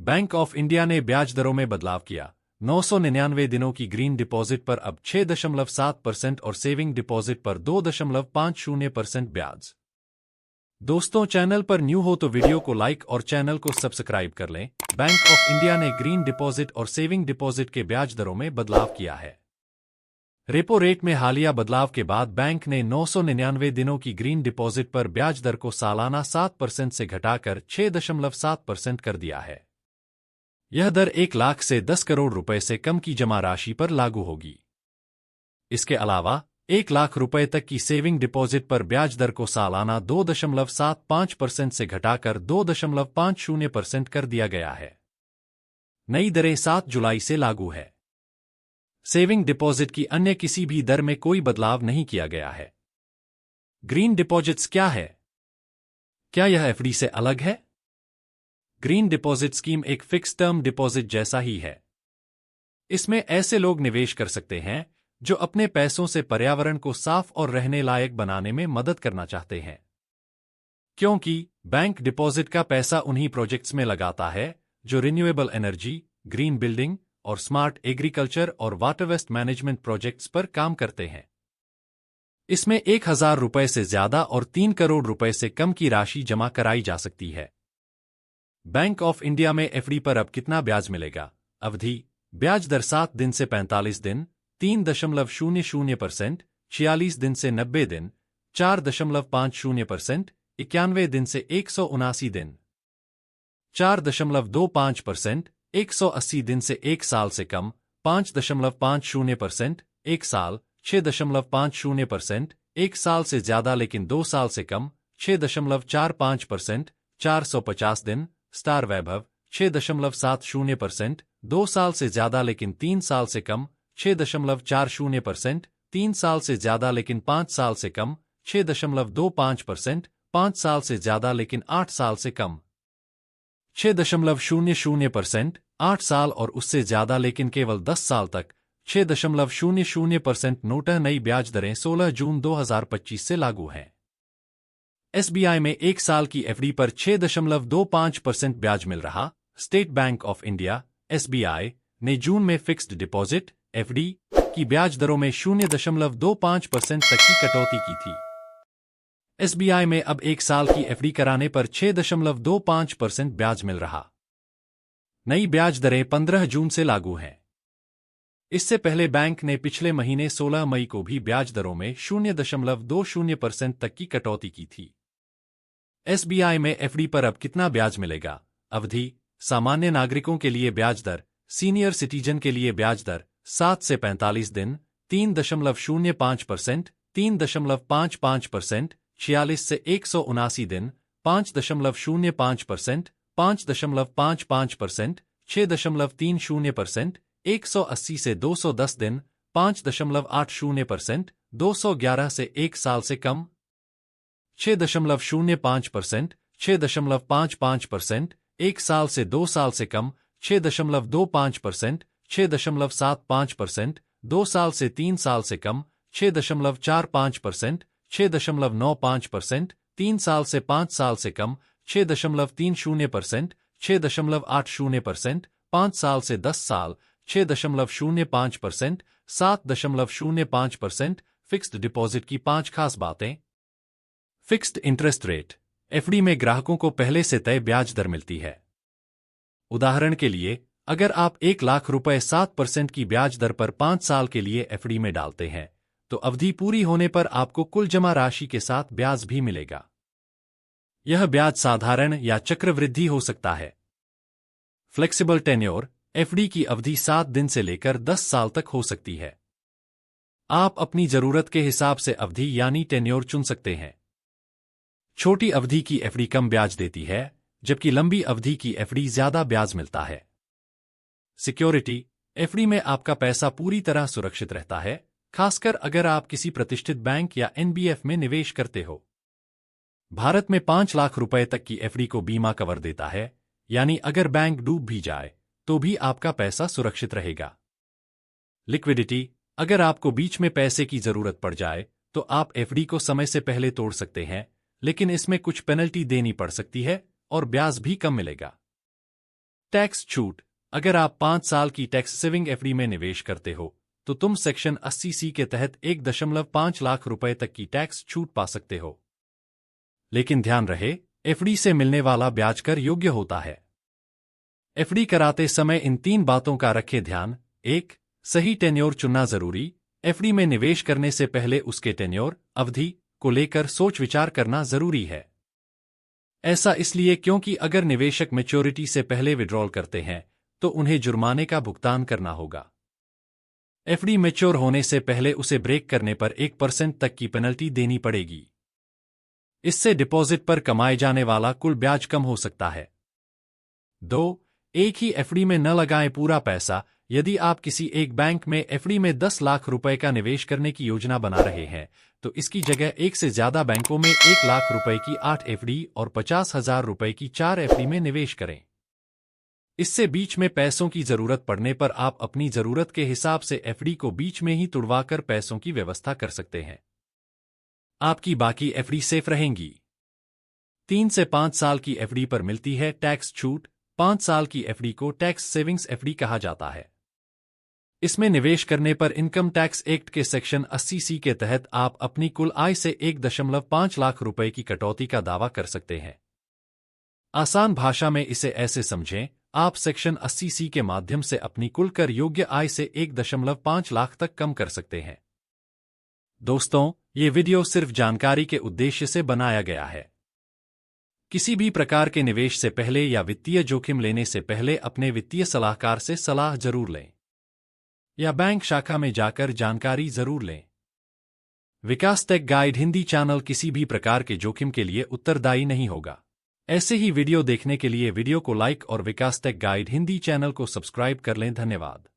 Bank of India ने ब्याज दरों में बदलाव किया। 999 दिनों की ग्रीन डिपॉजिट पर अब 6.7% और सेविंग डिपॉजिट पर 2.50% ब्याज। दोस्तों, चैनल पर न्यू हो तो वीडियो को लाइक और चैनल को सब्सक्राइब कर लें। बैंक ऑफ इंडिया ने ग्रीन डिपॉजिट और सेविंग डिपॉजिट के ब्याज दरों में बदलाव किया है। रेपो रेट में हालिया बदलाव के बाद बैंक ने 999 दिनों की ग्रीन डिपॉजिट पर ब्याज दर को सालाना 7% से घटाकर 6.7% कर दिया है। यह दर 1 लाख से 10 करोड़ रुपए से कम की जमा राशि पर लागू होगी। इसके अलावा 1 लाख रुपए तक की सेविंग डिपॉजिट पर ब्याज दर को सालाना 2.75% से घटाकर 2.50% कर दिया गया है। नई दरें 7 जुलाई से लागू है। सेविंग डिपॉजिट की अन्य किसी भी दर में कोई बदलाव नहीं किया गया है। ग्रीन डिपॉजिट्स क्या है? क्या यह एफडी से अलग है? ग्रीन डिपॉजिट स्कीम एक फिक्स टर्म डिपॉजिट जैसा ही है। इसमें ऐसे लोग निवेश कर सकते हैं जो अपने पैसों से पर्यावरण को साफ और रहने लायक बनाने में मदद करना चाहते हैं। क्योंकि बैंक डिपॉजिट का पैसा उन्हीं प्रोजेक्ट्स में लगाता है जो रिन्यूएबल एनर्जी, ग्रीन बिल्डिंग और स्मार्ट एग्रीकल्चर और वाटर वेस्ट मैनेजमेंट प्रोजेक्ट्स पर काम करते हैं। इसमें 1,000 रुपए से ज्यादा और 3 करोड़ रुपए से कम की राशि जमा कराई जा सकती है। बैंक ऑफ इंडिया में एफडी पर अब कितना ब्याज मिलेगा? अवधि: ब्याज दर 7 दिन से 45 दिन, 3.00%, 46 दिन से 90 दिन, 4.50%, 91 दिन से 179 दिन, 4.25%, 180 दिन से 1 साल से कम, 5.50%, 1 साल, 6.50%, 1 साल से ज्यादा लेकिन 2 साल से कम, 6.45%, 450 दिन, स्टार वैभव, 6.70%, 2 साल से ज्यादा लेकिन 3 साल से कम, 6.40%, 3 साल से ज्यादा लेकिन 5 साल से कम, 6.25%, 5 साल से ज्यादा लेकिन 8 साल से कम, 6.00%, 8 साल और उससे ज्यादा लेकिन केवल 10 साल तक, 6.00%। नोटह नई ब्याज दरें 16 जून 2025 से लागू हैं। एसबीआई में 1 साल की एफडी पर 6.25% ब्याज मिल रहा। State bank of India SBI ने जून में फिक्स्ड डिपॉजिट एफडी की ब्याज दरों में 0.25% तक की कटौती की थी। एसबीआई में अब 1 साल की एफडी कराने पर 6.25% ब्याज मिल रहा। नई ब्याज दरें 15 जून से लागू हैं। इससे पहले बैंक ने पिछले महीने 16 मई को भी ब्याज दरों में 0.20% तक की कटौती की थी। एसबीआई में एफडी पर अब कितना ब्याज मिलेगा? अवधि: सामान्य नागरिकों के लिए ब्याज दर, सीनियर सिटीजन के लिए ब्याज दर 7 से 45 दिन, 3.05%, 3.55%, 46 से 179 दिन, 5.05%, 5.55%, 6.30%, 180 से 210 दिन, 5.80%, 211 से 1 साल से कम, 6.05%, 6.55%, 1 साल से 2 साल से कम, 6.25%, 6.75%, 2 साल से 3 साल से कम, 6.45%, 6.95%, 3 साल से 5 साल से कम, 6.30%, 6.80%, 5 साल से 10 साल, 6.05%, 7.05%। फिक्स्ड डिपॉजिट की 5 खास बातें। फिक्स्ड इंटरेस्ट रेट: एफडी में ग्राहकों को पहले से तय ब्याज दर मिलती है। उदाहरण के लिए, अगर आप 1 लाख रुपए 7% की ब्याज दर पर 5 साल के लिए एफडी में डालते हैं, तो अवधि पूरी होने पर आपको कुल जमा राशि के साथ ब्याज भी मिलेगा। यह ब्याज साधारण या चक्रवृद्धि हो सकता है। फ्लेक्सिबल टेन्योर: एफडी की अवधि 7 दिन से लेकर 10 साल तक हो सकती है। आप अपनी जरूरत के हिसाब से अवधि यानी टेन्योर चुन सकते हैं। छोटी अवधि की एफडी कम ब्याज देती है, जबकि लंबी अवधि की एफडी ज्यादा ब्याज मिलता है। सिक्योरिटी: एफडी में आपका पैसा पूरी तरह सुरक्षित रहता है, खासकर अगर आप किसी प्रतिष्ठित बैंक या एनबीएफ में निवेश करते हो। भारत में 5 लाख रुपए तक की एफडी को बीमा कवर देता है, यानी अगर बैंक डूब भी जाए तो भी आपका पैसा सुरक्षित रहेगा। लिक्विडिटी: अगर आपको बीच में पैसे की जरूरत पड़ जाए तो आप एफडी को समय से पहले तोड़ सकते हैं, लेकिन इसमें कुछ पेनल्टी देनी पड़ सकती है और ब्याज भी कम मिलेगा। टैक्स छूट। अगर आप 5 साल की टैक्स सेविंग एफडी में निवेश करते हो तो तुम सेक्शन 80C के तहत 1.5 लाख रुपए तक की टैक्स छूट पा सकते हो। लेकिन ध्यान रहे, एफडी से मिलने वाला ब्याज कर योग्य होता है। एफडी कराते समय इन 3 बातों का रखें ध्यान। 1. सही टेन्योर चुनना जरूरी। एफडी में निवेश करने से पहले उसके टेन्योर अवधि को लेकर सोच विचार करना जरूरी है। ऐसा इसलिए क्योंकि अगर निवेशक मैच्योरिटी से पहले विड्रॉल करते हैं तो उन्हें जुर्माने का भुगतान करना होगा। एफडी मैच्योर होने से पहले उसे ब्रेक करने पर 1% तक की पेनल्टी देनी पड़ेगी। इससे डिपॉजिट पर कमाए जाने वाला कुल ब्याज कम हो सकता है। 2. एक ही एफडी में न लगाएं पूरा पैसा। यदि आप किसी एक बैंक में एफडी में 10 लाख रुपए का निवेश करने की योजना बना रहे हैं तो इसकी जगह एक से ज्यादा बैंकों में 1 लाख रुपए की 8 एफडी और 50,000 रुपए की 4 एफडी में निवेश करें। इससे बीच में पैसों की जरूरत पड़ने पर आप अपनी जरूरत के हिसाब से एफडी को बीच में ही तुड़वाकर पैसों की व्यवस्था कर सकते हैं। आपकी बाकी एफडी सेफ रहेंगी। 3 से 5 साल की एफडी पर मिलती है टैक्स छूट। 5 साल की एफडी को टैक्स सेविंग्स एफडी कहा जाता है। इसमें निवेश करने पर इनकम टैक्स एक्ट के सेक्शन 80C के तहत आप अपनी कुल आय से 1.5 लाख रुपए की कटौती का दावा कर सकते हैं। आसान भाषा में इसे ऐसे समझें, आप सेक्शन 80C के माध्यम से अपनी कुल कर योग्य आय से 1.5 लाख तक कम कर सकते हैं। दोस्तों, ये वीडियो सिर्फ जानकारी के उद्देश्य से बनाया गया है। किसी भी प्रकार के निवेश से पहले या वित्तीय जोखिम लेने से पहले अपने वित्तीय सलाहकार से सलाह जरूर लें या बैंक शाखा में जाकर जानकारी जरूर लें। विकास टेक गाइड हिंदी चैनल किसी भी प्रकार के जोखिम के लिए उत्तरदायी नहीं होगा। ऐसे ही वीडियो देखने के लिए वीडियो को लाइक और विकास टेक गाइड हिंदी चैनल को सब्सक्राइब कर लें। धन्यवाद।